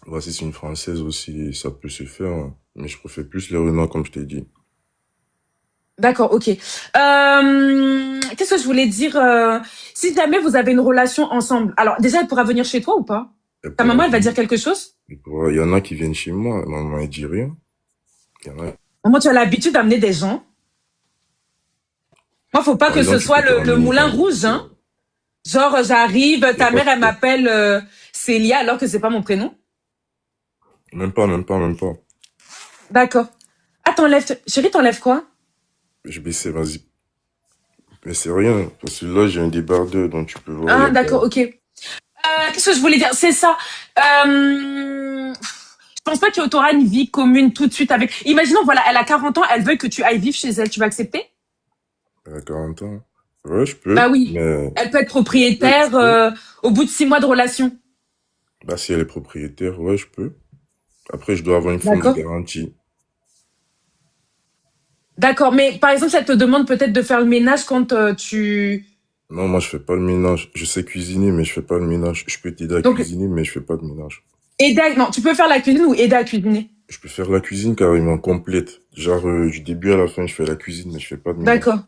Bah, si c'est une française aussi, ça peut se faire, hein. Mais je préfère plus les renards, comme je t'ai dit. D'accord, ok. Qu'est-ce que je voulais dire si jamais vous avez une relation ensemble, alors déjà, elle pourra venir chez toi ou pas? Elle Ta pourra maman, elle va venir. dire quelque chose? Il y en a qui viennent chez moi, maman, elle dit rien. Il y en a. Moi, tu as l'habitude d'amener des gens. Moi, faut pas Par que ce exemple, tu soit peux te le ramener moulin ton rouge, beau-frère. hein. Genre, j'arrive, Il n'y a ta pas mère, de elle quoi. m'appelle Célia alors que c'est pas mon prénom. Même pas, même pas, même pas. D'accord. Ah, chérie, t'enlèves quoi? Je baissais, vas-y. Mais c'est rien, parce que là, j'ai un débardeur, donc tu peux voir, il y Ah, a pas. d'accord, ok. Qu'est-ce que je voulais dire? C'est ça. Je pense pas que tu auras une vie commune tout de suite avec. Imaginons, voilà, elle a 40 ans, elle veut que tu ailles vivre chez elle. Tu vas accepter? Elle a 40 ans. Ouais, je Bah peux, oui. mais Elle peut être je propriétaire peux. au bout de 6 mois de relation. Bah, si elle est propriétaire, ouais, je peux. Après, je dois avoir une forme de D'accord. garantie. D'accord. Mais par exemple, ça te demande peut-être de faire le ménage quand tu. Non, moi, je fais pas le ménage. Je sais cuisiner, mais je fais pas le ménage. Je peux t'aider à Donc, cuisiner, mais je fais pas de ménage. non, tu peux faire la cuisine ou aider à cuisiner. Je peux faire la cuisine carrément complète. Genre, du début à la fin, je fais la cuisine, mais je fais pas de ménage. D'accord.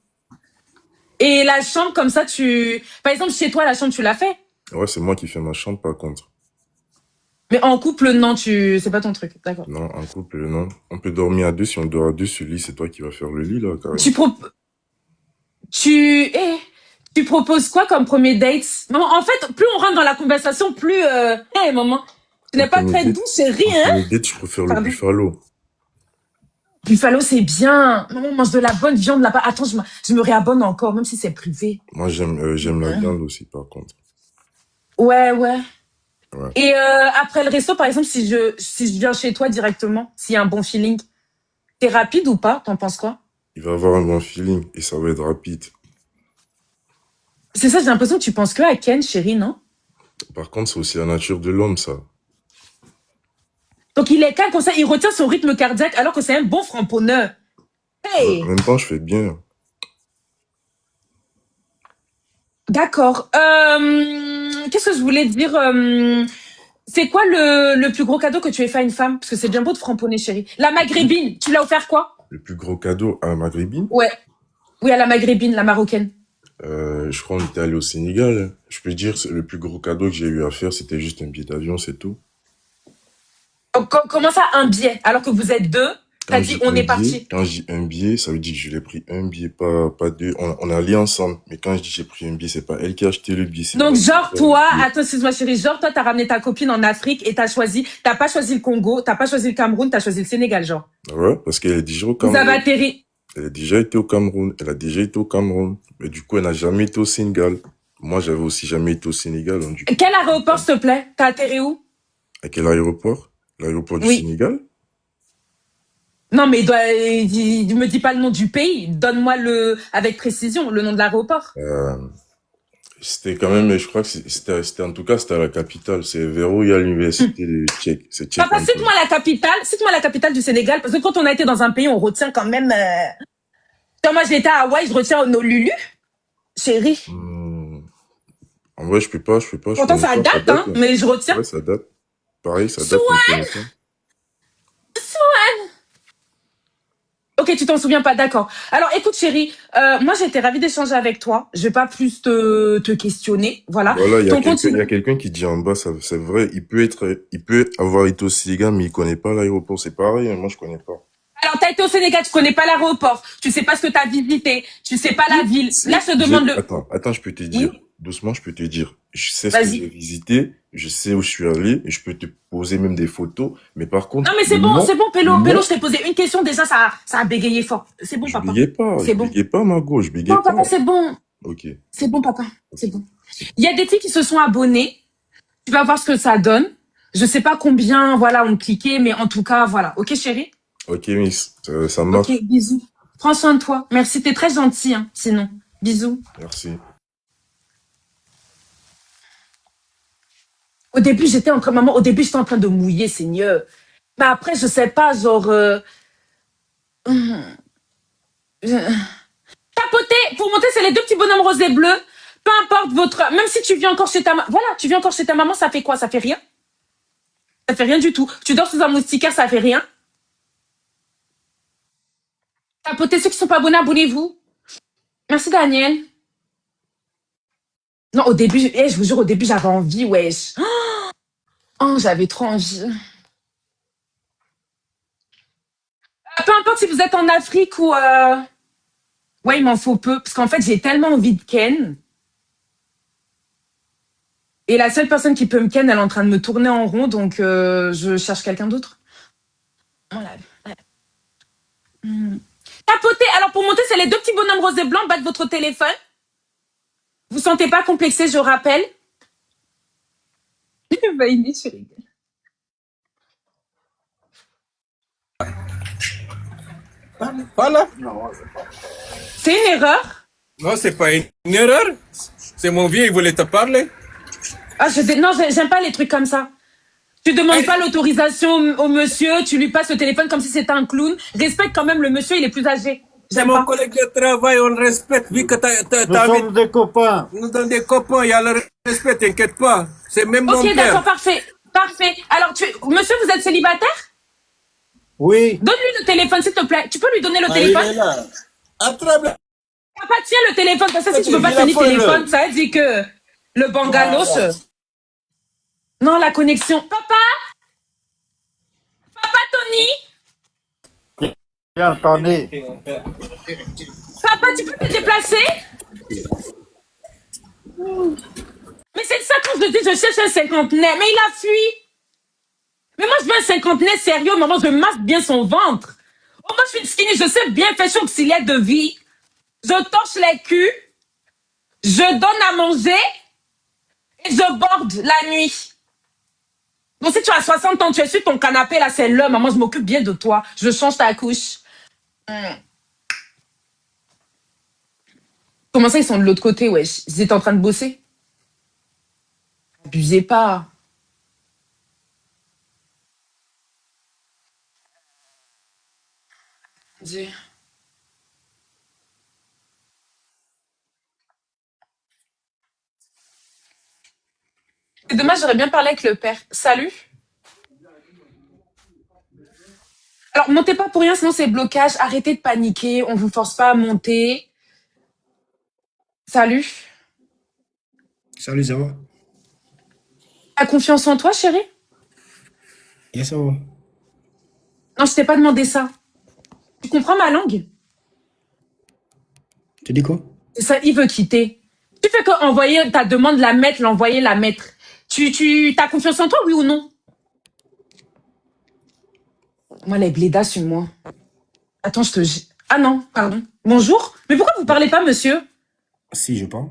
Et la chambre, comme ça, par exemple, chez toi, la chambre, tu l'as fait. Ouais, c'est moi qui fais ma chambre, par contre. Mais en couple, non, c'est pas ton truc. D'accord. Non, en couple, non. On peut dormir à deux. Si on dort à deux sur le lit, c'est toi qui vas faire le lit, là, Tu carrément. pro... tu, eh, tu proposes quoi comme premier date? Maman, en fait, plus on rentre dans la conversation, plus, maman, tu En n'es pas premier très date, douce, chérie, en hein? premier date, je préfère le Pardon. buffalo. Buffalo, c'est bien. Maman, on mange de la bonne viande là-bas. Attends, je me réabonne encore, même si c'est privé. Moi, j'aime la Hein. viande aussi, par contre. Ouais, ouais. Ouais. Et après le resto, par exemple, si je viens chez toi directement, s'il y a un bon feeling, t'es rapide ou pas? T'en penses quoi? Il va avoir un bon feeling et ça va être rapide. C'est ça, j'ai l'impression que tu penses que à Ken, chérie, non? Par contre, c'est aussi la nature de l'homme, ça. Donc il est calme comme ça, il retient son rythme cardiaque alors que c'est un bon framponneur. Ouais, en Hey! même temps, je fais bien. D'accord. Qu'est-ce que je voulais dire c'est quoi le plus gros cadeau que tu aies fait à une femme? Parce que c'est bien beau de framponner, chérie. La Le plus, maghrébine, tu l'as offert quoi? le plus gros cadeau à un maghrébin, Ouais. Oui, à la maghrébine, la marocaine. je crois qu'on était allé au Sénégal, hein. Je peux dire, le plus gros cadeau que j'ai eu à faire, c'était juste un billet d'avion, c'est tout. Comment ça, un billet? Alors que vous êtes deux, Quand t'as je dit dis on un est billet, parti. quand je dis un billet, ça veut dire que je l'ai pris un billet, pas deux. On est allé ensemble. Mais quand je dis j'ai pris un billet, c'est pas elle qui a acheté le billet, c'est Donc, moi qui ai genre, pris le toi, billet. attends, excuse-moi, chérie, genre, toi, t'as ramené ta copine en Afrique et t'as pas choisi le Congo, t'as pas choisi le Cameroun, t'as choisi le Sénégal, genre. Ouais, parce qu'elle est déjà au Vous avez Cameroun. atterri. Elle a déjà été au Cameroun. Elle a déjà été au Cameroun. Mais du coup, elle n'a jamais été au Sénégal. Moi, j'avais aussi jamais été au Sénégal. Donc, du coup, Quel aéroport, s'il te plaît? T'as atterri où? à quel aéroport? L'aéroport du Oui. Sénégal? Non, mais il me dit pas le nom du pays. Donne-moi avec précision, le nom de l'aéroport. Euh, C'était quand même, je crois que c'était en tout cas, c'était à la capitale. C'est vers où il y a l'université de Tchèque. C'est Tchèque Papa, un peu. cite-moi la capitale du Sénégal, parce que quand on a été dans un pays, on retient quand même, quand moi, j'étais à Hawaï, je retiens Honolulu, chérie. Hmm. En vrai, je Pourtant, connais ça pas. Ça date, date, hein, hein. mais je retiens. Ouais, ça date. Pareil, ça date, mais je Soit, connais pas. soit. Ok, tu t'en souviens pas, d'accord. Alors, écoute, chérie, moi, j'étais ravie d'échanger avec toi. Je vais pas plus te questionner, voilà. Voilà, Ton il y continue. a quelqu'un qui dit en bas, ça, c'est vrai, il peut avoir été au Sénégal, mais il connaît pas l'aéroport. C'est pareil, hein, moi, je connais pas. Alors, t'as été au Sénégal, tu connais pas l'aéroport, tu sais pas ce que t'as visité, tu sais pas la Si, ville. Là, si, je te demande le. attends, je peux te dire, Oui, doucement, je peux te dire, je sais ce que j'ai vas-y. visité, je sais où je suis allé, et je peux te poser même des photos, mais par contre, Non, mais le nom, c'est bon, le Pélo, nom, je t'ai posé une question, déjà, ça a bégayé fort. C'est bon, papa. C'est je bon. bégayais pas, Margot, je bégayais Non, pas. papa, c'est bon. Ok, C'est bon, papa. ok. C'est bon. Il y a des filles qui se sont abonnées. Tu vas voir ce que ça donne. Je sais pas combien, voilà, ont cliqué, mais en tout cas, voilà. Ok, chérie? Ok, Miss, ça Ok, marche. bisous. Prends soin de toi. Merci, t'es très gentil, hein, sinon. Bisous. Merci. Au début, j'étais en train de mouiller, Seigneur. Mais après, je sais pas, genre, papoter, pour monter, c'est les deux petits bonhommes roses et bleus. Peu importe même si tu viens encore chez ta maman, voilà, tu viens encore chez ta maman, ça fait quoi? Ça fait rien. Ça fait rien du tout. Tu dors sous un moustiquaire, ça fait rien. Tapotez ceux qui sont pas abonnés, abonnez-vous. Merci Daniel. Non, au début, je vous jure, au début, j'avais envie, wesh. Oh, j'avais trop envie. Peu importe si vous êtes en Afrique ou... Ouais, il m'en faut peu. Parce qu'en fait, j'ai tellement envie de Ken. Et la seule personne qui peut me ken, elle est en train de me tourner en rond, donc je cherche quelqu'un d'autre. Voilà. Tapoter. Alors pour monter, c'est les deux petits bonhommes roses et blancs. Battre votre téléphone. Vous sentez pas complexé, je rappelle. Vaïné, je rigole. Voilà. C'est une erreur. Non, c'est pas une erreur. C'est mon vieux, il voulait te parler. Ah, non, j'aime pas les trucs comme ça. Tu demandes pas l'autorisation au monsieur, tu lui passes le téléphone comme si c'était un clown. Respecte quand même le monsieur, il est plus âgé. C'est J'aime mon pas. collègue de travail, on le respecte. Vu que Nous sommes des copains. nous donne des copains, il y a le respect, t'inquiète pas. C'est même mon Ok, père. d'accord, parfait. Parfait. Alors, monsieur, vous êtes célibataire? Oui. Donne-lui le téléphone, s'il te plaît. Tu peux lui donner le Il téléphone? est là. Attrape. Papa, tiens le téléphone. Parce que si tu peux pas Il a tenir le pas le- téléphone, ça veut dire que le bangaloche. Non, la connexion. Papa, Tony. Bien entendu. Papa, tu peux te déplacer? Mais c'est ça quand je te dis, je cherche un cinquantenaire. Mais il a fui. Mais moi, je veux un cinquantenaire sérieux. Maman, je masque bien son ventre. Oh, moi, je suis une skinny. Je sais bien faire, je suis auxiliaire de vie. Je torche les culs. Je donne à manger. Et je borde la nuit. Donc, si tu as 60 ans, tu es sur ton canapé, là, c'est l'heure. Maman, je m'occupe bien de toi. Je change ta couche. Comment ça, ils sont de l'autre côté, wesh? Ils étaient en train de bosser? Abusez pas. Dieu. C'est dommage, j'aurais bien parlé avec le père. Salut. Alors, montez pas pour rien, sinon c'est blocage. Arrêtez de paniquer. On vous force pas à monter. Salut. Salut, ça va? T'as confiance en toi, chérie? Yes, ça va. Non, je t'ai pas demandé ça. Tu comprends ma langue? Tu dis quoi? C'est ça, il veut quitter. Tu fais que envoyer ta demande, la mettre, l'envoyer, la mettre. T'as confiance en toi, oui ou non? Moi, les blédas sur moi. Attends, Ah non, pardon. Bonjour. Mais pourquoi vous parlez pas, monsieur? Si, je parle.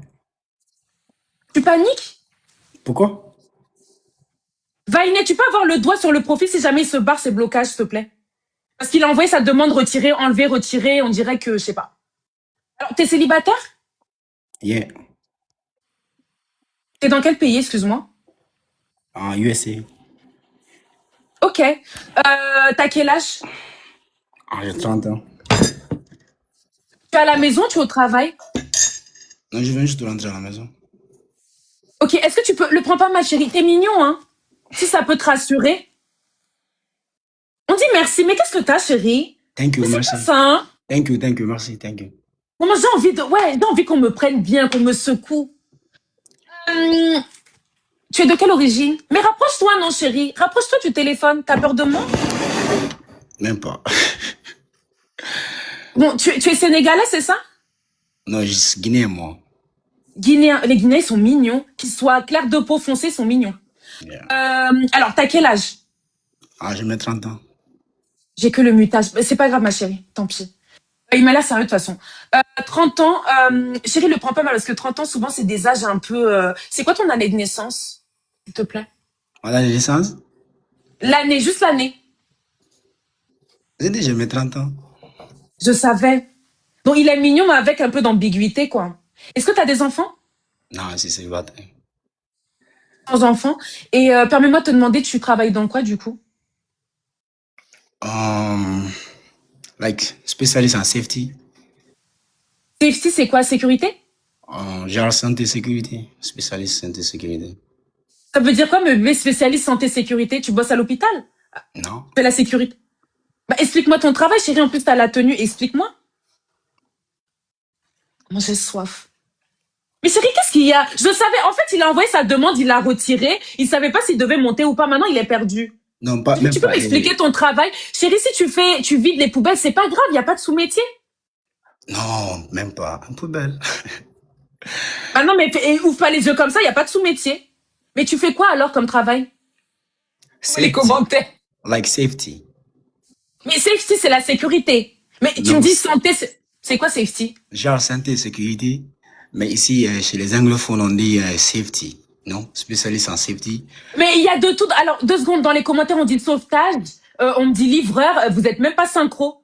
Tu paniques? Pourquoi? Vainé, tu peux avoir le doigt sur le profil si jamais il se barre ses blocages, s'il te plaît. Parce qu'il a envoyé sa demande retirée, enlever, retirer. On dirait que, je sais pas. Alors, t'es célibataire? Yeah. T'es dans quel pays, excuse-moi? En USA. Ok. T'as quel âge? Ah, j'ai 30 ans. Tu es à la maison, tu es au travail? Non, je viens juste de rentrer à la maison. Ok, est-ce que tu peux... Le prends pas, ma chérie. T'es mignon, hein? Si ça peut te rassurer. On dit merci, mais qu'est-ce que t'as, chérie? Thank you, Mais c'est merci. pas ça, hein? Thank you, merci, thank you. Moi, j'ai envie de... Ouais, j'ai envie qu'on me prenne bien, qu'on me secoue. Tu es de quelle origine? Mais rapproche-toi, non, chérie. Rapproche-toi du téléphone. T'as peur de moi? Même pas. Bon, tu es sénégalais, c'est ça? Non, je suis guinéen, moi. Guinéens. Les Guinéens, ils sont mignons. Qu'ils soient clairs de peau foncés, ils sont mignons. Yeah. Alors, t'as quel âge? Ah, j'ai mes 30 ans. J'ai que le mutage. C'est pas grave, ma chérie. Tant pis. Il m'a l'air sérieux, de toute façon. 30 ans. Chérie, le prends pas mal parce que 30 ans, souvent, c'est des âges un peu... C'est quoi ton année de naissance, s'il te plaît? Voilà la naissance. L'année, juste l'année. J'ai dit, j'ai mes 30 ans. Je savais. Donc, il est mignon, mais avec un peu d'ambiguïté, quoi. Est-ce que t'as des enfants? Non, c'est célibataire. Sans enfants. Et permets-moi de te demander, tu travailles dans quoi, du coup? Like, spécialiste en safety. Safety, c'est quoi? Sécurité? Genre santé sécurité. Spécialiste santé sécurité. Ça veut dire quoi, me bébé spécialiste santé-sécurité? Tu bosses à l'hôpital? Non. Tu fais la sécurité? Bah, explique-moi ton travail, chérie. En plus, t'as la tenue. Explique-moi. Moi, j'ai soif. Mais chérie, qu'est-ce qu'il y a? Je savais. En fait, il a envoyé sa demande, il l'a retirée. Il savait pas s'il devait monter ou pas. Maintenant, il est perdu. Non, pas, Tu même peux pas. m'expliquer ton travail? Chérie, si tu vides les poubelles, c'est pas grave. Il y a pas de sous-métier. Non, même pas. Un poubelle. Ah non, mais ouvre pas les yeux comme ça. Il y a pas de sous-métier. Mais tu fais quoi alors comme travail? Les Safety. commentaires. Like safety. Mais safety, c'est la sécurité. Mais tu Non, me dis santé, c'est quoi safety? genre santé, sécurité. Mais ici, chez les anglophones, on dit safety. Non? Spécialiste en safety. Mais il y a de tout. Alors, 2 secondes, dans les commentaires, on dit sauvetage, on me dit livreur, vous êtes même pas synchro.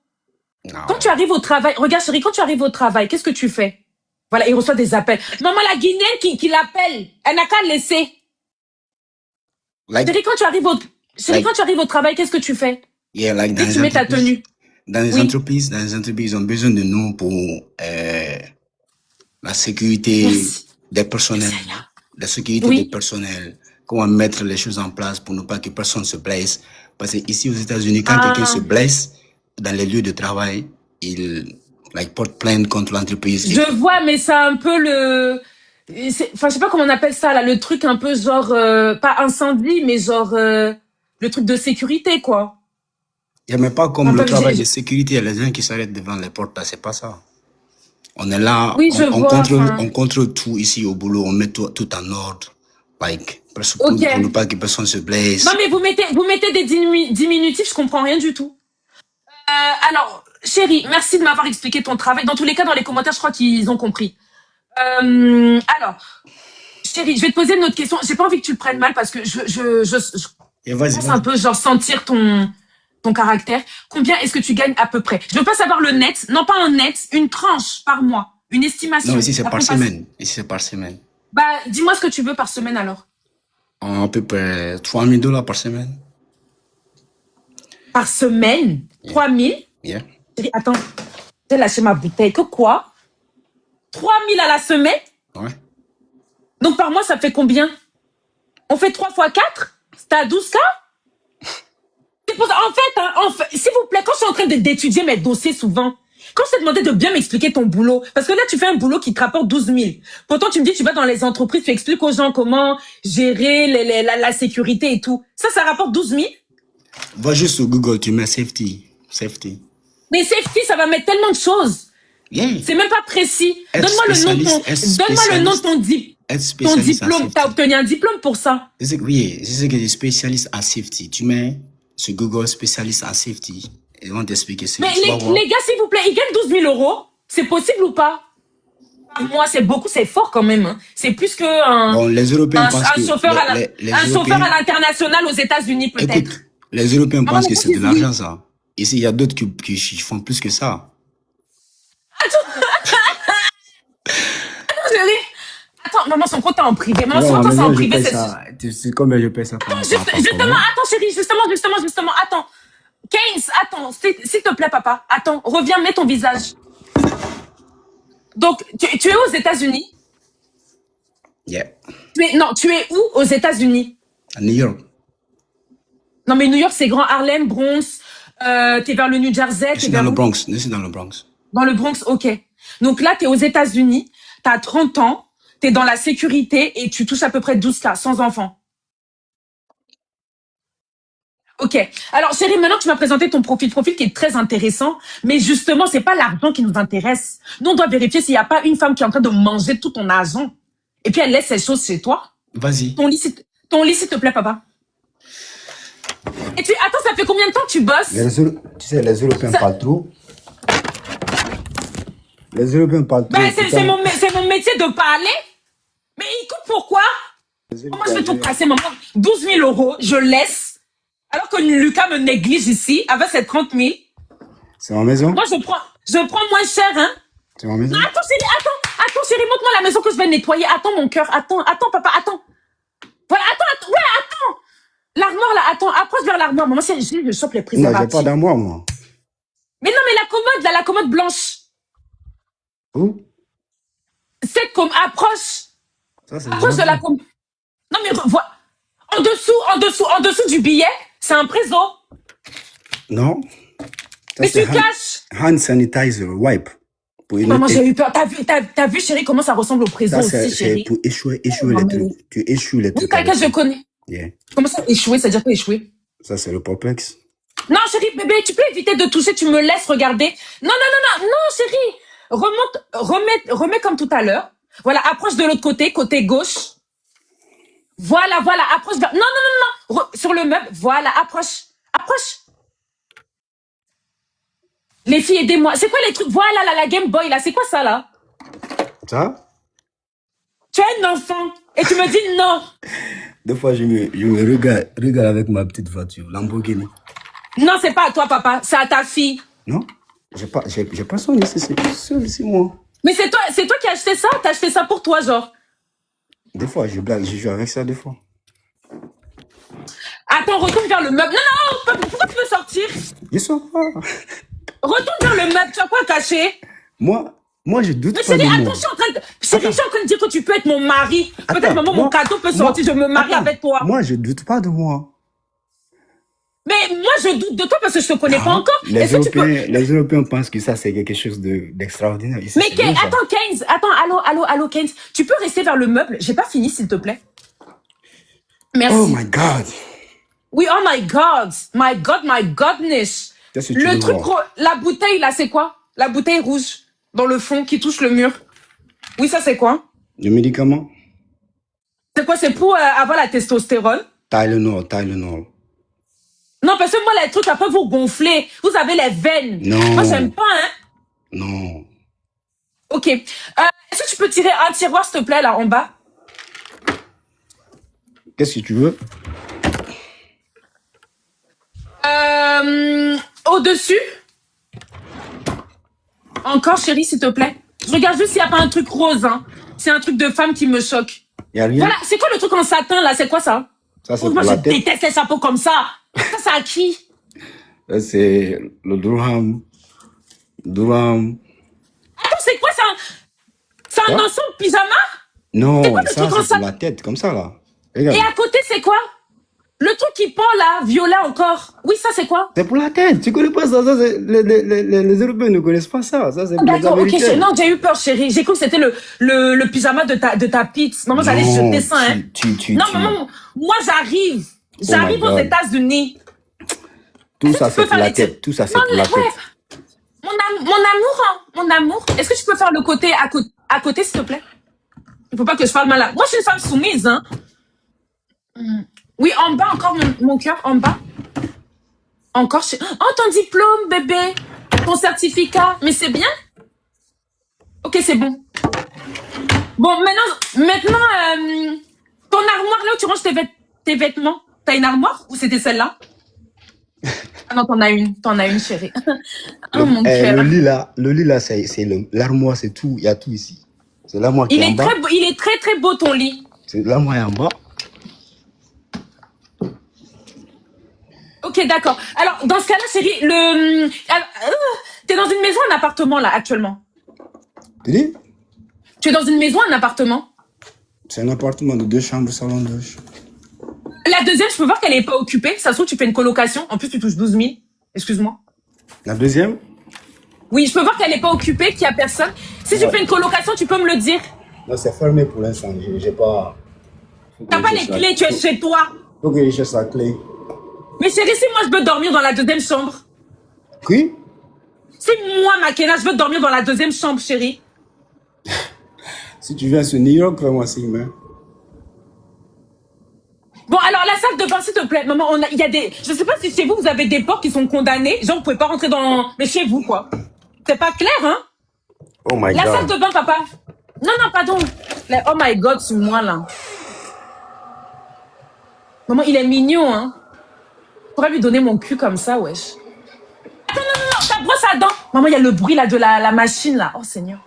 Non. Quand tu arrives au travail, regarde chérie, quand tu arrives au travail, qu'est-ce que tu fais? Voilà, il reçoit des appels. Maman, la Guinéenne qui l'appelle, elle n'a qu'à le laisser. Like, Chérie, quand tu arrives au travail, qu'est-ce que tu fais? yeah, like dans Et les tu mets ta entreprises. tenue. Dans les Oui. entreprises, ils ont besoin de nous pour la sécurité Merci. des personnels, Seigneur. la sécurité Oui. des personnels, comment mettre les choses en place pour ne pas que personne se blesse. Parce que ici aux États-Unis, quand quelqu'un se blesse dans les lieux de travail, il porte plainte contre l'entreprise. Je vois, mais c'est un peu enfin, je sais pas comment on appelle ça, là, le truc un peu genre, pas incendie, mais genre, le truc de sécurité, quoi. Il n'y a même pas comme Un le peu, travail de sécurité, il y a les gens qui s'arrêtent devant les portes, là, c'est pas ça. On est là, Oui, je vois, on contrôle tout ici au boulot, on met tout en ordre, pour Ok. ne pas que personne se blesse. Non, mais vous mettez des diminutifs, je comprends rien du tout. Alors, chérie, merci de m'avoir expliqué ton travail. Dans tous les cas, dans les commentaires, je crois qu'ils ont compris. Alors, chérie, je vais te poser une autre question. J'ai pas envie que tu le prennes mal parce que je Et vas-y, pense un peu, genre, sentir ton caractère. Combien est-ce que tu gagnes à peu près? Je veux pas savoir le net, non pas un net, une tranche par mois, une estimation. Non, ici c'est par Après, semaine. Ici c'est par semaine. Bah, dis-moi ce que tu veux par semaine alors. À peu près $3,000 par semaine. Par semaine? 3000? Yeah. Chérie, attends, j'ai lâché ma bouteille. Que quoi? 3000 à la semaine? Ouais. Donc par mois, ça fait combien? On fait 3 fois 4? C'était à 12K? C'est pour ça, en fait, s'il vous plaît, quand je suis en train d'étudier mes dossiers souvent, quand je t'ai demandé de bien m'expliquer ton boulot, parce que là, tu fais un boulot qui te rapporte 12 000. Pourtant, tu me dis, tu vas dans les entreprises, tu expliques aux gens comment gérer la sécurité et tout. Ça rapporte 12 000? Va juste sur Google, tu mets safety. Safety. Mais safety, ça va mettre tellement de choses. Yeah. C'est même pas précis. Être Donne-moi le nom de ton Être spécialiste en diplôme. safety. T'as obtenu un diplôme pour ça. Oui, c'est ce que je spécialiste en safety. Tu mets sur Google spécialiste en safety. Ils vont t'expliquer ça. Mais les gars, s'il vous plaît, ils gagnent 12 000 euros. C'est possible ou pas? Par mois, c'est beaucoup, c'est fort quand même. Hein. C'est plus que Bon, les Européens pensent que... chauffeur à l'international aux États-Unis peut-être. Écoute, les Européens pensent que mais c'est de l'argent, ça. Ici, il y a d'autres qui font plus que ça. Attends, maman, son compte est en privé. Maman, Non, son compte mais est en je privé. paye ça. C'est combien je paye ça par Justement, attends, chérie, justement, attends. Keynes, attends, s'il te plaît, papa. Attends, reviens, mets ton visage. Donc, tu es aux États-Unis? Yeah. Tu es où aux États-Unis? À New York. Non, mais New York, c'est grand. Harlem, Bronx. T'es vers le New Jersey. Je suis dans le Bronx. Je suis dans le Bronx. Dans le Bronx, ok. Donc là, t'es aux États-Unis. T'as 30 ans. T'es dans la sécurité et tu touches à peu près 12K, sans enfant. Ok. Alors, chérie, maintenant que tu m'as présenté ton profil qui est très intéressant, mais justement, c'est pas l'argent qui nous intéresse. Nous, on doit vérifier s'il n'y a pas une femme qui est en train de manger tout ton argent. Et puis, elle laisse ces choses chez toi. Vas-y. Ton lit, s'il te plaît, papa. Et attends, ça fait combien de temps que tu bosses? Tu sais, les Européens parlent trop. Les Européens parlent trop. Ben, c'est mon métier de parler. Mais écoute, pourquoi? Moi, je vais tout casser, maman. 12 000 euros, je laisse. Alors que Lucas me néglige ici, avec ses 30 000. C'est ma maison? Moi, je prends moins cher, hein. C'est ma maison? Non, attends, chérie, montre-moi la maison que je vais nettoyer. Attends, mon cœur, attends, papa, attends. Voilà, attends. L'armoire, là, attends, approche vers l'armoire. Maman, si je chope les préservatifs. Non, j'ai pas d'armoire, moi. Mais non, mais la commode blanche. Où? Approche. Ça, c'est Approche de la commode. Non, mais En dessous du billet, c'est un préso. Non. Mais tu caches. Hand sanitizer, wipe. Maman, j'ai eu peur. T'as vu, chérie, comment ça ressemble au préso aussi, chérie? C'est pour échouer les trucs. Tu échoues les trucs. Oui, quelqu'un, je connais. Yeah. Comment ça, échouer? Ça veut dire quoi, échouer? Ça, c'est le Popex. Non, chérie, bébé, tu peux éviter de toucher, tu me laisses regarder. Non, chérie. Remets comme tout à l'heure. Voilà, approche de l'autre côté gauche. Voilà, approche. Non. Sur le meuble, voilà, approche. Les filles, aidez-moi. C'est quoi les trucs? Voilà, la Game Boy, là, c'est quoi ça, là? Ça? Tu es un enfant et tu me dis non. Des fois, je me regarde avec ma petite voiture, Lamborghini. Non, c'est pas à toi, papa, c'est à ta fille. Non, j'ai pas son ici, c'est moi. Mais c'est toi qui as acheté ça? T'as acheté ça pour toi, genre? Des fois, je blague, je joue avec ça des fois. Attends, retourne vers le meuble. Non, pourquoi tu veux sortir? Je sors pas. Retourne vers le meuble, tu as quoi caché? Moi, je doute Mais pas de chérie, moi. attends, je suis en train de dire que tu peux être mon mari. Peut-être, maman, mon cadeau peut sortir, je me marie avec toi. Moi, je doute pas de moi. Mais moi, je doute de toi parce que je te connais pas encore. Les Européens pensent que ça, c'est quelque chose d'extraordinaire. Ici, mais attends, Keynes, allô, Keynes, tu peux rester vers le meuble? J'ai pas fini, s'il te plaît. Merci. Oh my God. Oui, oh my God, my godness. Le truc, la bouteille, là, c'est quoi? La bouteille rouge, dans le fond, qui touche le mur. Oui, ça, c'est quoi? Le médicament? C'est quoi? C'est pour avoir la testostérone? Tylenol. Non, parce que moi, les trucs, après, vous gonflez. Vous avez les veines. Non. Moi, j'aime pas, hein? Non. Ok. Est-ce que tu peux tirer un tiroir, s'il te plaît, là, en bas? Qu'est-ce que tu veux? Au-dessus? Encore, chérie, s'il te plaît. Je regarde juste s'il n'y a pas un truc rose, hein. C'est un truc de femme qui me choque. Y a rien? Voilà, c'est quoi le truc en satin, là? C'est quoi ça? Ça, c'est moi, pour la je tête. déteste les chapeaux comme ça. Ça, c'est à qui? Ça, c'est le Durham. Attends, c'est quoi ça? C'est un ensemble pyjama? Non, c'est quoi, le ça, truc en c'est pour la tête, comme ça, là. Regarde. Et à côté, c'est quoi? Le truc qui pend, là, violet encore. Oui, ça, c'est quoi? C'est pour la tête. Tu connais pas ça? Les Européens ne connaissent pas ça. Ça, c'est pour les D'accord, ok. Américains. Non, j'ai eu peur, chérie. J'ai cru que c'était le pyjama de ta pizza. Maman, j'allais jeter ça, hein. Non, maman, moi, j'arrive. J'arrive aux États-Unis. Tout ça, c'est pour la tête. Tout ça, c'est pour la tête. Mon amour, est-ce que tu peux faire le côté à côté, s'il te plaît? Il faut pas que je parle mal là. Moi, je suis une femme soumise, hein. Oui, en bas, encore mon cœur, en bas. Encore chez... Oh, ton diplôme, bébé. Ton certificat. Mais c'est bien. Ok, c'est bon. Bon, maintenant, ton armoire, là où tu ranges tes vêtements. T'as une armoire ou c'était celle-là? Ah non, t'en as une, chérie. Oh, mon cœur. Le lit là, c'est l'armoire, c'est tout. Il y a tout ici. C'est l'armoire qui est en bas. Il est très, très beau, ton lit. C'est l'armoire en bas. Ok, d'accord. Alors, dans ce cas-là, chérie, t'es dans une maison ou un appartement, là, actuellement? Tu dis? Tu es dans une maison ou un appartement? C'est un appartement de 2 chambres, salon de douche. La deuxième, je peux voir qu'elle n'est pas occupée. Ça se trouve, tu fais une colocation. En plus, tu touches 12 000. Excuse-moi. La deuxième? Oui, je peux voir qu'elle n'est pas occupée, qu'il n'y a personne. Si tu fais une colocation, tu peux me le dire. Non, c'est fermé pour l'instant. J'ai pas... T'as pas les clés, tu es chez toi. Faut que je cherche la clé. Mais chérie, si moi, je veux dormir dans la deuxième chambre. Oui? Si moi, Makena, je veux dormir dans la deuxième chambre, chérie. Si tu viens sur New York, fais-moi signe, hein. Bon, alors, la salle de bain, s'il te plaît. Maman, il y a des... Je sais pas si chez vous, vous avez des portes qui sont condamnées. Genre, vous pouvez pas rentrer dans... Mais chez vous, quoi. C'est pas clair, hein? Oh my God. La salle de bain, papa. Non, pardon. Oh my God, sur moi, là. Maman, il est mignon, hein? Je pourrais lui donner mon cul comme ça, wesh. Attends, non, ta brosse à dents. Maman, il y a le bruit, là, de la machine, là. Oh, Seigneur.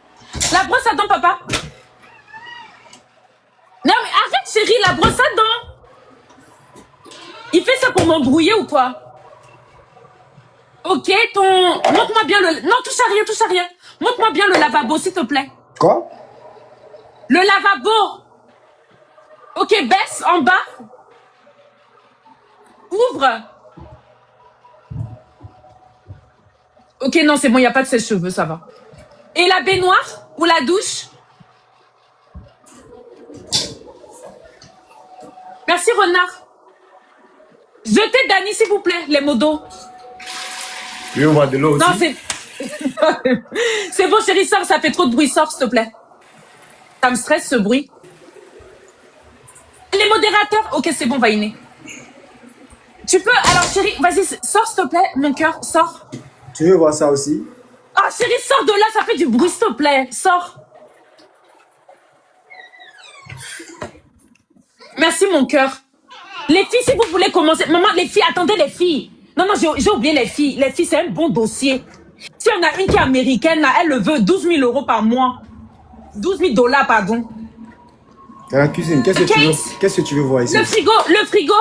La brosse à dents, papa. Non, mais arrête, chérie, la brosse à dents. Il fait ça pour m'embrouiller ou quoi? Ok, montre-moi bien le... Non, touche à rien. Montre-moi bien le lavabo, s'il te plaît. Quoi? Le lavabo. Ok, baisse, en bas. Ouvre. Ok, non, c'est bon, il n'y a pas de sèche-cheveux, ça va. Et la baignoire ou la douche? Merci, renard. Jetez Dani, s'il vous plaît, les mots d'eau. Tu veux voir de l'eau aussi? Non, c'est... c'est bon, chérie, sors, ça fait trop de bruit, sors, s'il te plaît. Ça me stresse, ce bruit. Les modérateurs? Ok, c'est bon, Vainé. Tu peux... Alors, chérie, vas-y, sors, s'il te plaît, mon cœur, sors. Tu veux voir ça aussi? Ah, chérie, sors de là, ça fait du bruit, s'il te plaît. Sors. Merci, mon cœur. Les filles, si vous voulez commencer... Maman, les filles, attendez, les filles. Non, j'ai oublié les filles. Les filles, c'est un bon dossier. Si on a une qui est américaine, là, elle le veut 12 000 € par mois. 12 000 $, pardon. Dans la cuisine, qu'est-ce que tu veux voir ici? Le frigo.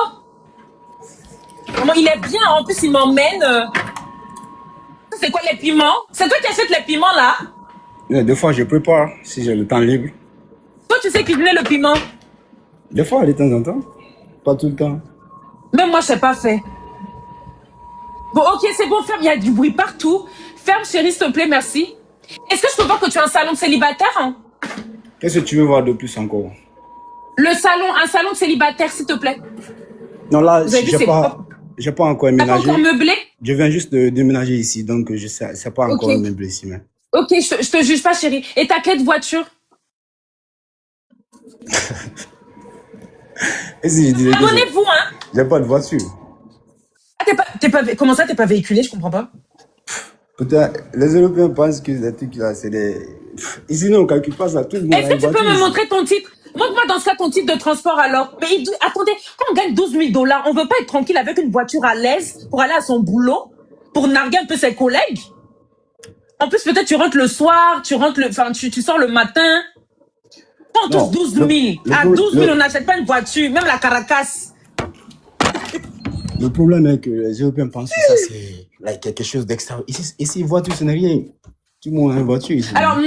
Maman, il est bien, en plus, il m'emmène... C'est quoi, les piments? C'est toi qui achètes les piments, là? Des fois, je prépare, si j'ai le temps libre. Toi, tu sais cuisiner le piment? Des fois, de temps en temps. Pas tout le temps. Même moi, je sais pas faire. Bon, ok, c'est bon, ferme. Il y a du bruit partout. Ferme, chérie, s'il te plaît, merci. Est-ce que je peux voir que tu as un salon de célibataire, hein? Qu'est-ce que tu veux voir de plus encore? Le salon, un salon de célibataire, s'il te plaît. Non, là, Vous avez vu, j'ai pas encore T'as pas aménagé. encore meublé? Je viens juste de déménager ici, donc je sais, c'est pas encore Ok. meublé ici. Mais... Ok, je te juge pas, chérie. Et t'as quelle voiture? Et si je disais que Abonnez-vous, hein? j'ai pas de voiture? Ah, comment ça, t'es pas véhiculé? Je comprends pas. Peut-être, les Européens pensent que ces trucs-là, c'est des... Ici, non, on calcule pas ça. Tout le monde a Est-ce que une tu peux voiture me ici. montrer ton titre? Montre-moi dans ce cas ton titre de transport alors. Mais attendez, quand on gagne 12 000 $, on veut pas être tranquille avec une voiture à l'aise pour aller à son boulot, pour narguer un peu ses collègues. En plus, peut-être tu rentres le soir, tu sors le matin. On Non, touche 12 000. À 12 000, on n'achète pas une voiture, même la Caracas. Le problème est que les Européens pensent que ça, c'est like, quelque chose d'extra. Ici, voiture, ce n'est rien. Tout le monde a une voiture ici. Alors,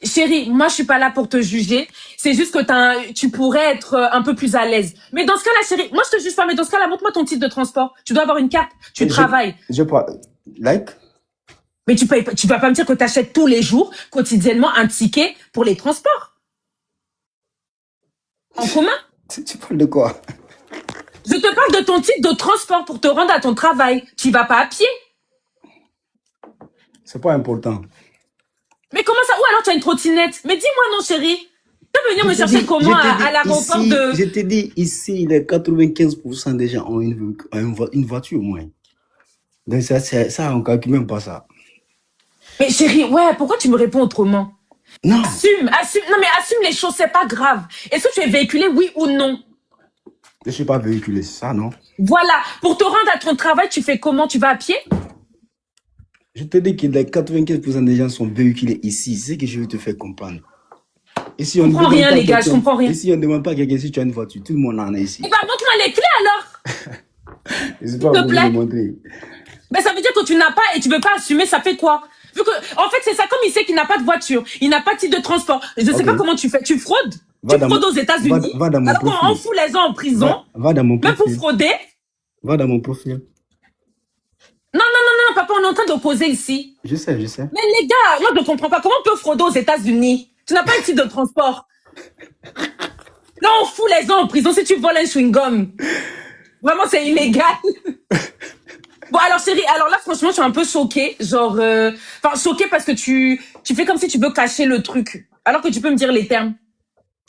chérie, moi, je suis pas là pour te juger. C'est juste que tu pourrais être un peu plus à l'aise. Mais dans ce cas-là, chérie, moi, je te juge pas, mais dans ce cas-là, montre-moi ton titre de transport. Tu dois avoir une carte, tu travailles. Je pas, like? Mais tu vas pas me dire que tu achètes tous les jours, quotidiennement, un ticket pour les transports. En commun. Tu parles de quoi? Je te parle de ton titre de transport pour te rendre à ton travail. Tu vas pas à pied. C'est pas important. Mais comment ça? Ou alors tu as une trottinette. Mais dis-moi non, chérie. Tu peux venir me chercher comment à l'aéroport de... Je t'ai dit, ici, les 95% des gens ont une voiture au moins. Donc ça, on calcule même pas ça. Mais chérie, ouais, pourquoi tu me réponds autrement? Non. Assume. Non mais assume les choses, c'est pas grave. Est-ce que tu es véhiculé, oui ou non? Je suis pas véhiculé, ça, non? Voilà. Pour te rendre à ton travail, tu fais comment? Tu vas à pied? Je te dis que les 95% des gens sont véhiculés ici. C'est ce que je veux te faire comprendre. Je comprends rien, les gars, je comprends rien. Ici, on ne demande pas à quelqu'un si tu as une voiture. Tout le monde en a ici. Eh ben, montre-moi les clés alors. Je sais pas vous le montrer. Ben, ça veut dire que tu n'as pas et tu veux pas assumer, ça fait quoi? Vu que, en fait, c'est ça, comme il sait qu'il n'a pas de voiture, il n'a pas de titre de transport. Je sais pas comment tu fais. Tu fraudes? Tu fraudes aux États-Unis. Va dans mon alors profil. qu'on fout les gens en prison. Va dans mon profil. Même pour frauder. Va dans mon profil. Non, papa, on est en train d'opposer ici. Je sais. Mais les gars, moi, je ne comprends pas. Comment on peut frauder aux États-Unis? Tu n'as pas un titre de transport. Là, on fout les gens en prison si tu voles un chewing-gum. Vraiment, c'est illégal. Bon, alors, chérie, alors là, franchement, je suis un peu choquée. Genre, choquée parce que tu fais comme si tu veux cacher le truc. Alors que tu peux me dire les termes.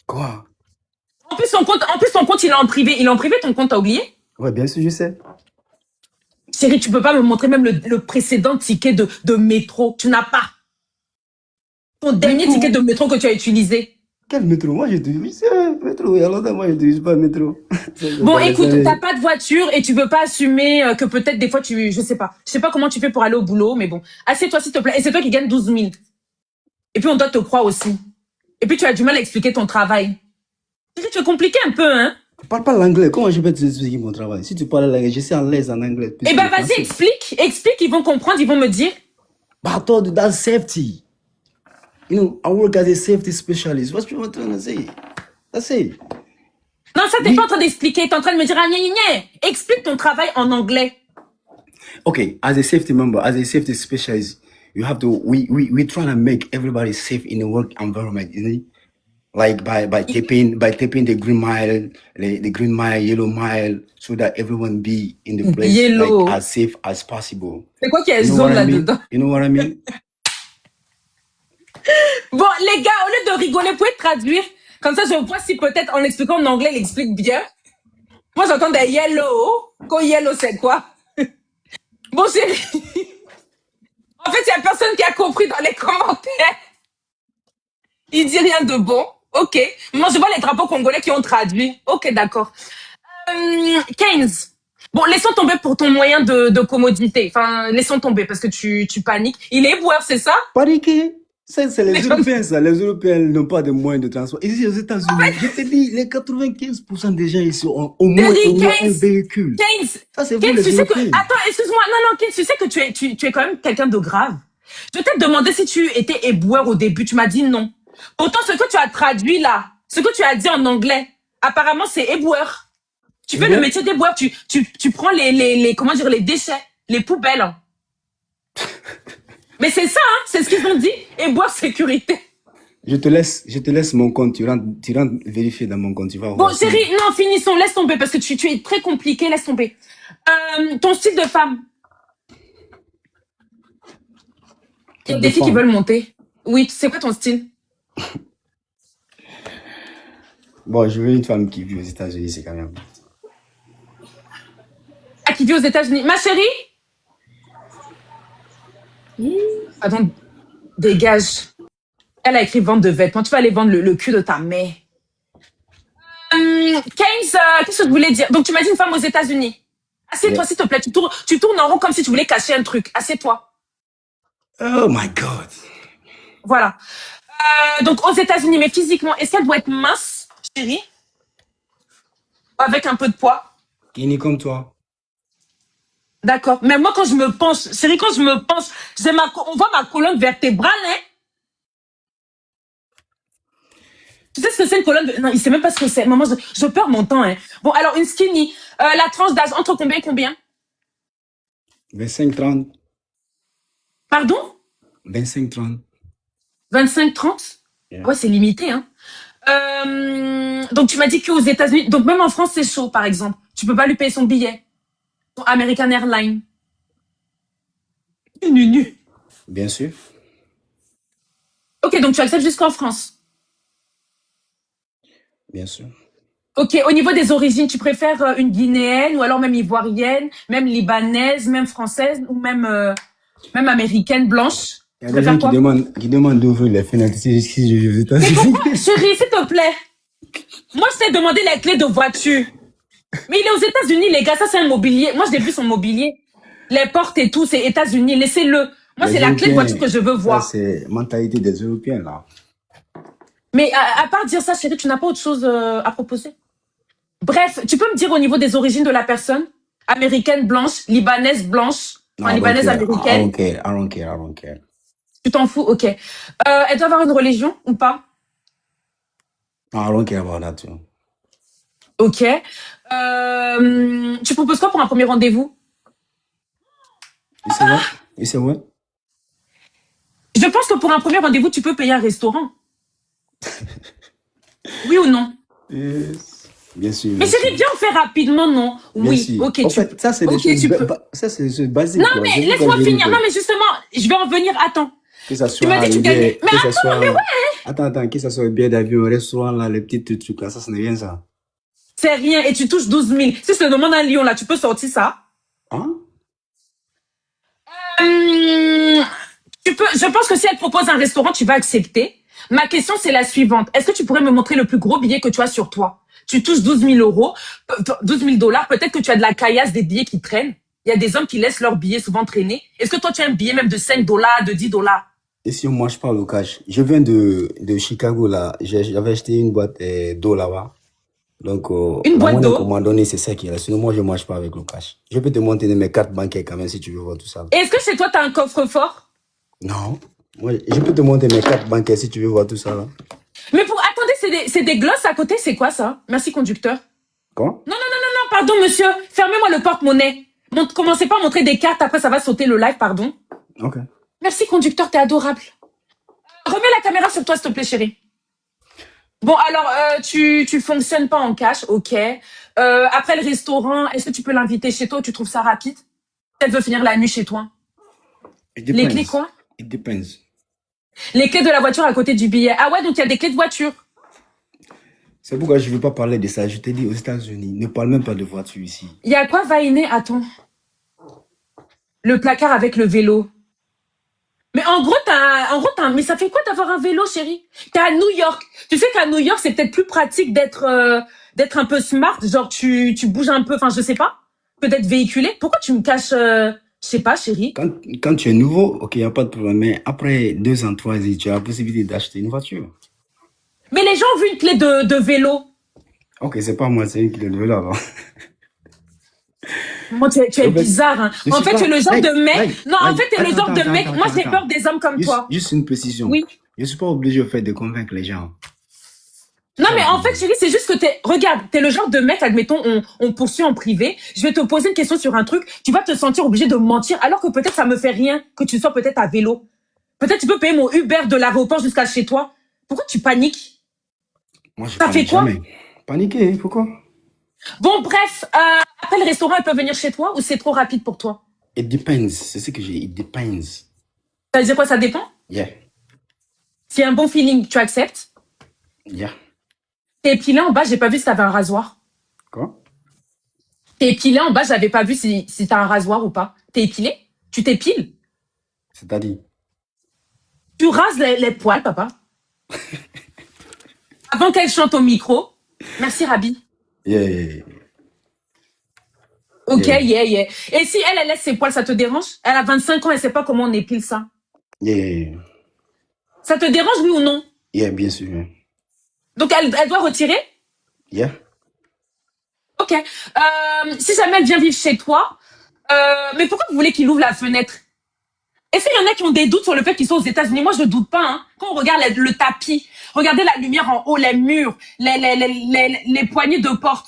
Quoi? En plus, ton compte, il est en privé. Il est en privé, ton compte, t'as oublié? Ouais, bien sûr, je sais. Chérie, tu peux pas me montrer même le précédent ticket de métro. Tu n'as pas. Ton dernier ticket de métro que tu as utilisé. Quel métro? Moi, j'utilise métro. Il y a longtemps, moi, j'utilise pas le métro. Bon, écoute, t'as pas de voiture et tu veux pas assumer que peut-être des fois je sais pas comment tu fais pour aller au boulot, mais bon. Assieds-toi, s'il te plaît. Et c'est toi qui gagnes 12 000. Et puis, on doit te croire aussi. Et puis, tu as du mal à expliquer ton travail. Tu es compliqué un peu, hein? Je parle pas l'anglais. Comment je peux te expliquer mon travail? Si tu parles l'anglais, je suis à l'aise en anglais. Eh ben, vas-y, explique, ils vont comprendre, ils vont me dire. But I told you that's safety. You know, I work as a safety specialist. What you want to say? That's it. Non, ça, t'es Oui. pas en train d'expliquer. T'es en train de me dire, ah, gna, gna, gna. Explique ton travail en anglais. Okay, as a safety member, as a safety specialist, you have to. We try to make everybody safe in the work environment, isn't it? Like by taping the green mile, the green mile, yellow mile, so that everyone be in the place Yellow. like as safe as possible. C'est quoi qu'il y a You know jaune what I mean? là-dedans? You know what I mean? Bon, les gars, au lieu de rigoler, vous pouvez traduire. Comme ça, je vois si peut-être en expliquant en anglais, il explique bien. Moi, j'entends des yellow. Quand yellow, c'est quoi? Bon, chérie. En fait, il y a personne qui a compris dans les commentaires. Il dit rien de bon. Ok. Moi, je vois les drapeaux congolais qui ont traduit. Ok, d'accord. 15. Bon, laissons tomber pour ton moyen de commodité. Enfin, laissons tomber parce que tu paniques. Il est éboueur, c'est ça? Paniquer. Ça, c'est les Mais- Européens, ça. Les Européens n'ont pas de moyens de transport. Ici, aux États-Unis, je te dis, les 95% des gens ici ont au moins un 15. véhicule. 15. Ça, c'est vous, 15, les tu sais que... Européens. Attends, excuse-moi. Non, 15, tu sais que tu es quand même quelqu'un de grave. Je t'ai demandé si tu étais éboueur au début. Tu m'as dit non. Pourtant, ce que tu as traduit là, ce que tu as dit en anglais, apparemment, c'est éboueur. Tu fais le Éboueur? métier d'éboueur. Tu prends comment dire, les déchets, les poubelles. Mais c'est ça, hein, c'est ce qu'ils ont dit. Éboueur sécurité. Je te laisse mon compte. Tu rentres vérifier dans mon compte. Tu vas Bon, voir. chérie, non, finissons. Laisse tomber parce que tu es très compliqué. Laisse tomber. Ton style de femme. Il y a Type des de filles qui femme. veulent monter. Oui, c'est quoi ton style? Bon, je veux une femme qui vit aux États-Unis, c'est quand même. Ah, qui vit aux États-Unis. Ma chérie? Attends, dégage. Elle a écrit vente de vêtements. Tu vas aller vendre le cul de ta mère. 15, qu'est-ce que je voulais dire? Donc, tu m'as dit une femme aux États-Unis. Assieds-toi, Yeah. s'il te plaît. Tu tournes en rond comme si tu voulais cacher un truc. Assieds-toi. Oh my God. Voilà. Donc, aux États-Unis, mais physiquement, est-ce qu'elle doit être mince, chérie? Avec un peu de poids? Qui n'est comme toi? D'accord. Mais moi, quand je me penche, chérie, quand je me penche, on voit ma colonne vertébrale, hein? Tu sais ce que c'est une colonne? Non, il sait même pas ce que c'est. Maman, je perds mon temps, hein. Bon, alors, une skinny. La tranche d'âge, entre combien et combien? 25-30. Pardon? 25-30. 25-30? Yeah. Ouais, c'est limité, hein. Donc, tu m'as dit qu'aux États-Unis, donc même en France, c'est chaud, par exemple. Tu peux pas lui payer son billet. Son American Airlines. Nu. Bien sûr. Ok, donc tu acceptes jusqu'en France. Bien sûr. Ok, au niveau des origines, tu préfères une guinéenne ou alors même ivoirienne, même libanaise, même française ou même américaine blanche? Il y Tu a des préfères gens quoi? qui demandent d'ouvrir les fenêtres si je vis aux Mais États-Unis. pourquoi, chérie, s'il te plaît? Moi, je t'ai demandé les clés de voiture. Mais il est aux États-Unis, les gars, ça c'est un mobilier. Moi, j'ai vu son mobilier. Les portes et tout, c'est États-Unis, laissez-le. Moi, Les c'est la clé de Européens, voiture que je veux ça, voir. c'est mentalité des Européens, là. Mais à part dire ça, chérie, tu n'as pas autre chose à proposer? Bref, tu peux me dire au niveau des origines de la personne? Américaine blanche, libanaise blanche, enfin, libanaise américaine. I don't care. Tu t'en fous? Ok. Elle doit avoir une religion ou pas? No, I don't care about that, too. Ok. Tu proposes quoi pour un premier rendez-vous? You say what? Je pense que pour un premier rendez-vous, tu peux payer un restaurant. Oui ou non? Yes. Bien sûr. Mais chérie, viens, on fait rapidement, non? Bien Oui, sûr. ok. En fait, ça, c'est ok, des tu choses, peux. ça, c'est des choses basiques. Non, quoi. mais C'est laisse-moi pourquoi je dis finir. que- Non, mais justement, je vais en venir. Attends. Que ça soit m'as dit que tu le billet- gagnais. Mais que ça attends, soit... mais ouais. Attends, que ça soit le billet d'avion, un restaurant, là, les petits trucs, là, ça, ce n'est rien, ça. C'est rien et tu touches 12 000. Si je te demande un lion, là, tu peux sortir ça? Hein? Je pense que si elle propose un restaurant, tu vas accepter. Ma question, c'est la suivante. Est-ce que tu pourrais me montrer le plus gros billet que tu as sur toi? Tu touches 12 000 euros, 12 000 $. Peut-être que tu as de la caillasse, des billets qui traînent. Il y a des hommes qui laissent leurs billets souvent traîner. Est-ce que toi, tu as un billet même de 5 $, de 10 $? Et si moi, je parle au cash, je viens de Chicago, là. J'avais acheté une boîte d'eau là-bas. Donc, Une la boîte monnaie d'eau? qu'on m'a donné, c'est ça qui est là. Sinon, moi, je ne marche pas avec le cash. Je peux te montrer mes cartes bancaires quand même si tu veux voir tout ça. Est-ce que chez toi, tu as un coffre-fort? Non. Moi, je peux te montrer mes cartes bancaires si tu veux voir tout ça, là. Mais pour... Attends, attendez, c'est des glosses à côté, c'est quoi ça? Merci, conducteur. Quoi? Non, non, non, non, non, pardon, monsieur. Fermez-moi le porte-monnaie. Commencez pas à montrer des cartes, après ça va sauter le live, pardon. Ok. Merci, conducteur, t'es adorable. Remets la caméra sur toi, s'il te plaît, chérie. Bon, alors, tu fonctionnes pas en cash, ok. Après le restaurant, est-ce que tu peux l'inviter chez toi ou tu trouves ça rapide? Elle veut finir la nuit chez toi. It Les depends. clés quoi? It depends. Les clés de la voiture à côté du billet. Ah ouais, donc il y a des clés de voiture. C'est pourquoi je ne veux pas parler de ça. Je t'ai dit aux États-Unis, ne parle même pas de voiture ici. Il y a quoi, Vainé? Attends. Le placard avec le vélo. Mais en gros, mais ça fait quoi d'avoir un vélo, chérie? T'es à New York. Tu sais qu'à New York, c'est peut-être plus pratique d'être un peu smart. Genre, tu bouges un peu, enfin, je sais pas. Peut-être véhiculé. Pourquoi tu me caches, je sais pas, chérie? Quand tu es nouveau, ok, il n'y a pas de problème. Mais après 2 ans, 3 ans, tu as la possibilité d'acheter une voiture. Mais les gens ont vu une clé de vélo. Ok, c'est pas moi, c'est une qui est de vélo alors. Moi, tu es bizarre, hein. En fait, tu es le genre de mec. Non, en fait, tu es le genre de mec. Moi, j'ai peur des hommes comme toi. Juste une précision. Oui. Je ne suis pas obligé au fait de convaincre les gens. Non, mais en fait, chérie, c'est juste que regarde, t'es le genre de mec, admettons, on poursuit en privé. Je vais te poser une question sur un truc. Tu vas te sentir obligé de me mentir, alors que peut-être ça me fait rien que tu sois peut-être à vélo. Peut-être tu peux payer mon Uber de l'aéroport jusqu'à chez toi. Pourquoi tu paniques? Moi, je Ça fait quoi? jamais. Paniquer, pourquoi? Bon, bref, après le restaurant, elle peut venir chez toi ou c'est trop rapide pour toi? It depends. C'est ce que j'ai. It depends. Ça veut dire quoi, ça dépend? Yeah. S'il y a un bon feeling, tu acceptes? Yeah. T'es épilé en bas, j'ai pas vu si t'avais un rasoir. Quoi? T'es épilé en bas, j'avais pas vu si t'as un rasoir ou pas. T'es épilé? Tu t'épiles? C'est-à-dire? Tu rases les poils, papa. Avant qu'elle chante au micro. Merci, Rabi. Yeah. Ok, yeah. Et si elle laisse ses poils, ça te dérange? Elle a 25 ans, elle sait pas comment on épile ça. Yeah. Ça te dérange, oui ou non? Yeah, bien sûr. Donc, elle doit retirer? Yeah. Ok. Si jamais elle vient vivre chez toi, mais pourquoi vous voulez qu'il ouvre la fenêtre? Est-ce qu'il y en a qui ont des doutes sur le fait qu'ils sont aux États-Unis? Moi, je ne doute pas. Hein. Quand on regarde le tapis, regardez la lumière en haut, les murs, les poignées de porte.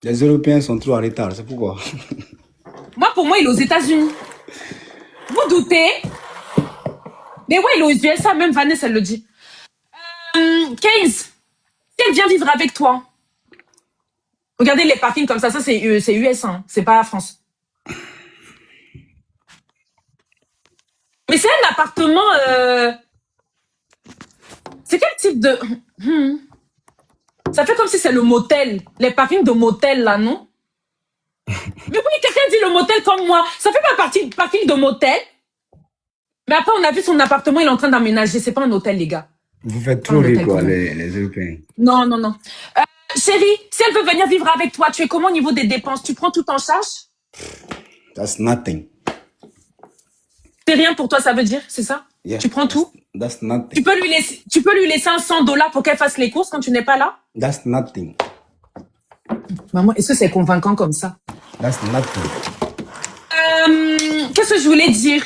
Les Européens sont trop en retard, c'est pourquoi. Moi, pour moi, il est aux États-Unis. Vous doutez? Mais ouais, il est aux USA, même Vanessa, elle le dit. 15, si elle vient vivre avec toi, regardez les parkings comme ça c'est US, hein, c'est pas la France. Mais c'est un appartement, c'est quel type de... Ça fait comme si c'est le motel, les parkings de motel là, non? Mais oui, quelqu'un dit le motel comme moi. Ça fait pas partie du parking de motel. Mais après, on a vu son appartement, il est en train d'aménager. C'est pas un hôtel, les gars. Vous faites trop rire, quoi, les Européens. Non. Chérie, si elle veut venir vivre avec toi, tu es comment au niveau des dépenses? Tu prends tout en charge? That's nothing. C'est rien pour toi, ça veut dire, c'est ça? Yeah, tu prends tout? That's nothing. Tu peux lui laisser $100 pour qu'elle fasse les courses quand tu n'es pas là? That's nothing. Maman, est-ce que c'est convaincant comme ça? That's nothing. Qu'est-ce que je voulais dire?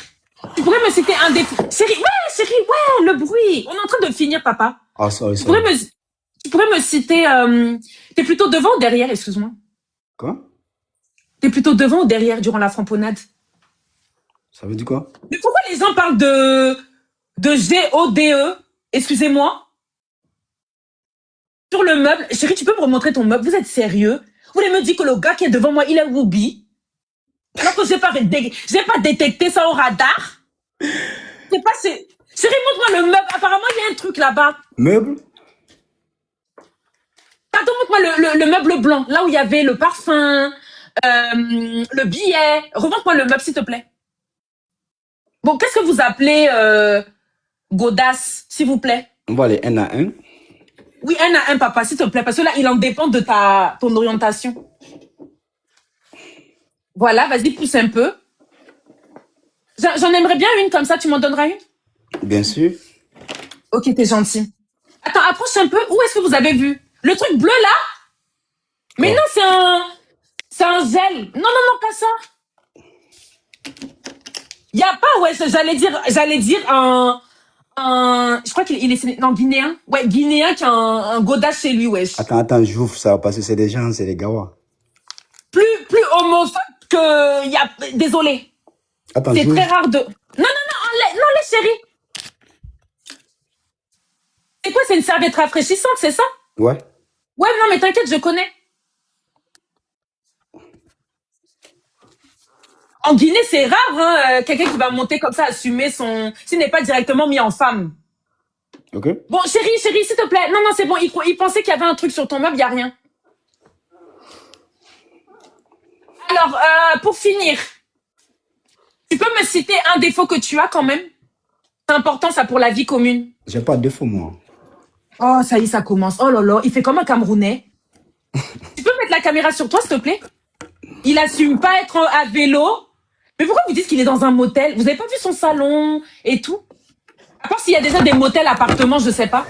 Tu pourrais me citer un des... Chérie, ouais, le bruit. On est en train de finir, papa. Oh, sorry. Tu pourrais me citer... T'es plutôt devant ou derrière, excuse-moi? Quoi? T'es plutôt devant ou derrière durant la framponnade? Ça veut dire quoi? Mais pourquoi les gens parlent de G-O-D-E? Excusez-moi. Sur le meuble. Chérie, tu peux me remontrer ton meuble? Vous êtes sérieux? Vous voulez me dire que le gars qui est devant moi, il est Ruby? Alors que j'ai pas détecté ça au radar? C'est pas... Chérie, montre-moi le meuble. Apparemment, il y a un truc là-bas. Meuble? Pardon, montre-moi le meuble blanc. Là où il y avait le parfum, le billet. Remontre-moi le meuble, s'il te plaît. Bon, qu'est-ce que vous appelez Godas, s'il vous plaît? On va aller 1 à 1. Oui, 1 à 1, papa, s'il te plaît. Parce que là, il en dépend de ton orientation. Voilà, vas-y, pousse un peu. J'en aimerais bien une comme ça. Tu m'en donneras une? Bien sûr. Ok, t'es gentil. Attends, approche un peu. Où est-ce que vous avez vu? Le truc bleu, là? Mais non, c'est un gel. Non, pas ça. Il n'y a pas, ouais, j'allais dire Je crois qu'il est non, guinéen. Ouais, guinéen qui a un godasse chez lui, wesh. Attends, j'ouvre ça parce que c'est des gens, c'est des gawa. Plus homophobe que... Désolé. Attends, C'est j'ouvre. très rare de... Non, non, laisse, chérie. C'est quoi, c'est une serviette rafraîchissante, c'est ça? Ouais. Ouais, non, mais t'inquiète, je connais. En Guinée, c'est rare, hein, quelqu'un qui va monter comme ça, assumer son... S'il n'est pas directement mis en femme. Ok. Bon, chérie, s'il te plaît. Non, c'est bon, il pensait qu'il y avait un truc sur ton meuble, il n'y a rien. Alors, pour finir, tu peux me citer un défaut que tu as quand même? C'est important, ça, pour la vie commune. J'ai pas de défaut, moi. Oh, ça y est, ça commence. Oh là là, il fait comme un Camerounais. Tu peux mettre la caméra sur toi, s'il te plaît? Il assume pas être à vélo. Mais pourquoi vous dites qu'il est dans un motel? Vous avez pas vu son salon et tout? À part s'il y a déjà des motels, appartements, je sais pas.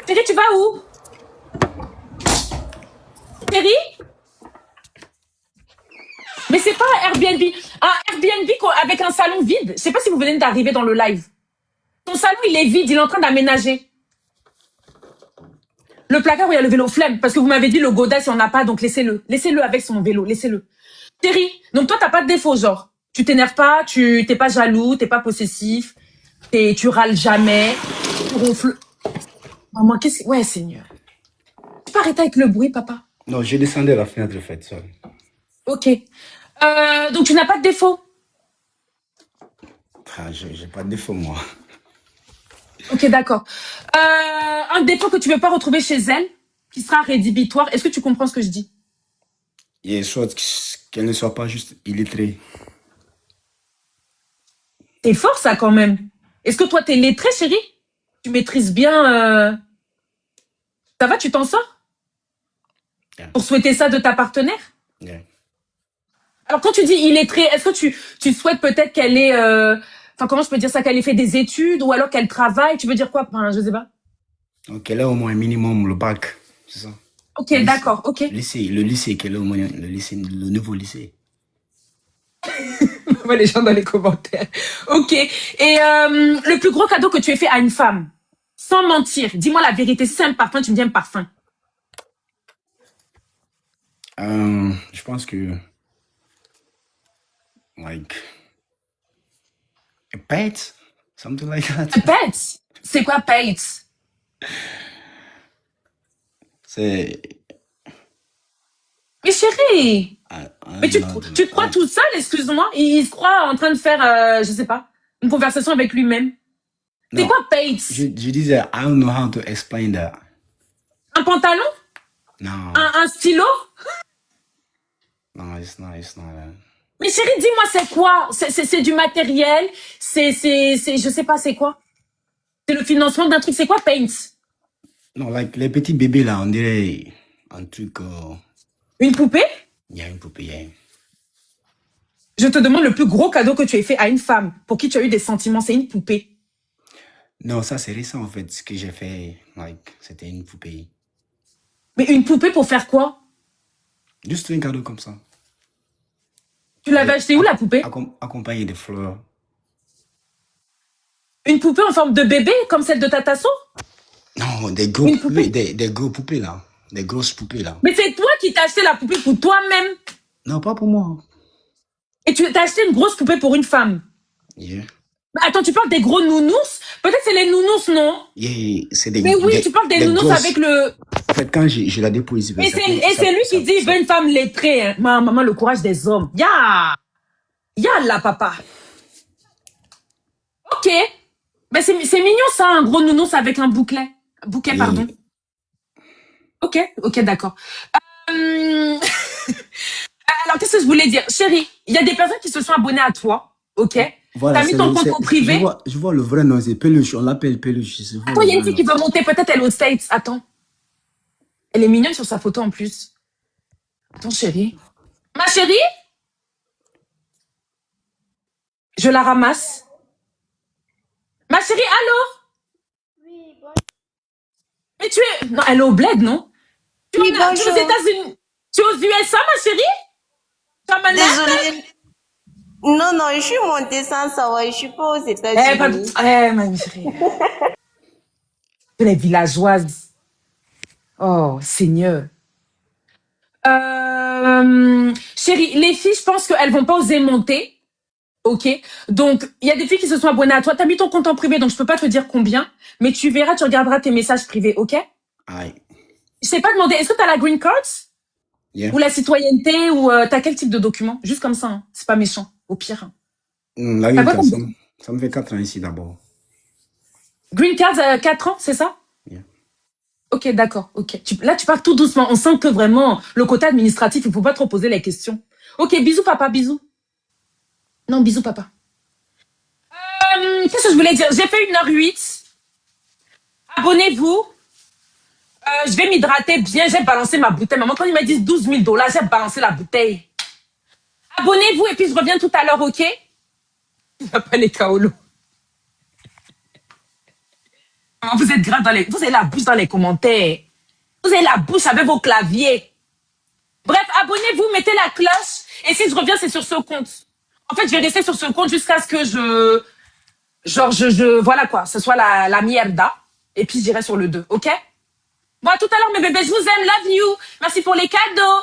Chérie, tu vas où? Chérie? Mais c'est pas un Airbnb. Un Airbnb avec un salon vide. Je sais pas si vous venez d'arriver dans le live. Ton salon, il est vide, il est en train d'aménager. Le placard où il y a le vélo, flemme, parce que vous m'avez dit le godasse, il n'y en a pas, donc laissez-le. Laissez-le avec son vélo, laissez-le. Chérie, donc toi, t'as pas de défaut, genre. Tu t'énerves pas, tu t'es pas jaloux, t'es pas possessif, tu râles jamais, tu ronfles. Maman, qu'est-ce que... Ouais, Seigneur. Tu peux arrêter avec le bruit, papa? Non, je descendais la fenêtre, en fait, ça. Ok. Donc tu n'as pas de défaut? Ah, j'ai pas de défaut, moi. Ok, d'accord. Un défaut que tu veux pas retrouver chez elle, qui sera rédhibitoire. Est-ce que tu comprends ce que je dis? Et soit qu'elle ne soit pas juste illettrée. C'est fort, ça, quand même. Est-ce que toi, t'es lettré, chérie? Tu maîtrises bien... Ça va, tu t'en sors? Yeah. Pour souhaiter ça de ta partenaire? Yeah. Alors, quand tu dis illettré, est-ce que tu souhaites peut-être qu'elle ait... Enfin, comment je peux dire ça? Qu'elle ait fait des études ou alors qu'elle travaille? Tu veux dire quoi? Enfin, je sais pas. Donc, elle a au moins un minimum le bac, c'est ça? Ok, d'accord, ok. Le lycée, qu'elle a au moins le lycée, le nouveau lycée. On voit les gens dans les commentaires. Ok. Et le plus gros cadeau que tu aies fait à une femme, sans mentir, dis-moi la vérité. Si c'est un parfum, tu me dis un parfum. Je pense que, like, a pet, something like that. Un pet? C'est quoi pet? C'est... Mais chérie, mais tu te crois I- tout seul, excuse-moi? Il se croit en train de faire, je sais pas, une conversation avec lui-même. C'est Non, quoi pet? je disais, I don't know how to explain that. Un pantalon? No, Un stylo? no, it's not that. Mais chérie, dis-moi c'est quoi? C'est du matériel? Je sais pas, c'est quoi? C'est le financement d'un truc, c'est quoi paint? Non, like, les petits bébés, là, on dirait un truc, Une poupée? il y a une poupée, yeah. Je te demande le plus gros cadeau que tu aies fait à une femme pour qui tu as eu des sentiments, c'est une poupée. Non, ça, c'est récent, en fait, ce que j'ai fait, like, c'était une poupée. Mais une poupée pour faire quoi? Juste un cadeau comme ça. Tu l'avais acheté où la poupée? Accompagné de fleurs. Une poupée en forme de bébé, comme celle de ta tasso? Non, des gros Une poupées, poupée? des gros poupées, là. Des grosses poupées, là. Mais c'est toi qui t'as acheté la poupée pour toi-même. Non, pas pour moi. Et tu t'as acheté une grosse poupée pour une femme. Yeah. Mais attends, tu parles des gros nounours? Peut-être c'est les nounours, non? Yeah, c'est des... Mais oui, tu parles des nounours grosses... avec le... En fait, quand je la dépose... Et c'est lui qui dit, il veut une femme lettrée. Hein. Maman, le courage des hommes. Ya là, papa. Ok. Mais c'est mignon, ça, un gros nounours avec un bouquet. Bouquet, Yeah. pardon. Ok, d'accord. Alors, qu'est-ce que je voulais dire? Chérie, il y a des personnes qui se sont abonnées à toi, ok? Voilà, T'as mis ton compte privé. je vois le vrai nom, c'est Peluche, on l'appelle Peluche. Attends, il y a une fille qui veut monter, peut-être elle est aux States. Attends. Elle est mignonne sur sa photo en plus. Attends, chérie. Ma chérie? Je la ramasse. Ma chérie, allô? Oui, bon- Mais tu es... Non, elle est au bled, non? Tu es Oui, tu es aux bonjour. États-Unis. Tu es aux USA, ma chérie? Tu as Manhattan? Désolée. Non, non, je suis montée sans savoir. Je suis pas aux États-Unis. Ma chérie. Les villageoises. Oh, Seigneur. Chérie, les filles, je pense qu'elles vont pas oser monter. Ok. Donc, il y a des filles qui se sont abonnées à toi. T'as mis ton compte en privé, donc je peux pas te dire combien. Mais tu verras, tu regarderas tes messages privés, ok? Aye. Je t'ai pas demandé, est-ce que t'as la green card? Yeah. Ou la citoyenneté? Ou t'as quel type de document? Juste comme ça, hein. C'est pas méchant, au pire. La T'as green quoi card, comme ça me fait 4 ans ici d'abord. green card 4 ans, c'est ça? Yeah. Ok, d'accord, ok. Là, tu parles tout doucement. On sent que vraiment, le côté administratif, il faut pas trop poser les questions. Ok, bisous, papa, bisous. Non, bisous, papa. Qu'est-ce que je voulais dire? J'ai fait 1h08. Abonnez-vous. Je vais m'hydrater bien. J'ai balancé ma bouteille. Maman, quand ils me disent 12 000 $, j'ai balancé la bouteille. Abonnez-vous et puis je reviens tout à l'heure, ok? Après les Kaolo. Vous êtes grave vous avez la bouche dans les commentaires. Vous avez la bouche avec vos claviers. Bref, abonnez-vous, mettez la cloche. Et si je reviens, c'est sur ce compte. En fait, je vais rester sur ce compte jusqu'à ce que voilà quoi, ce soit la mierda. Et puis, j'irai sur le 2, ok? Bon, à tout à l'heure, mes bébés, je vous aime, love you. Merci pour les cadeaux.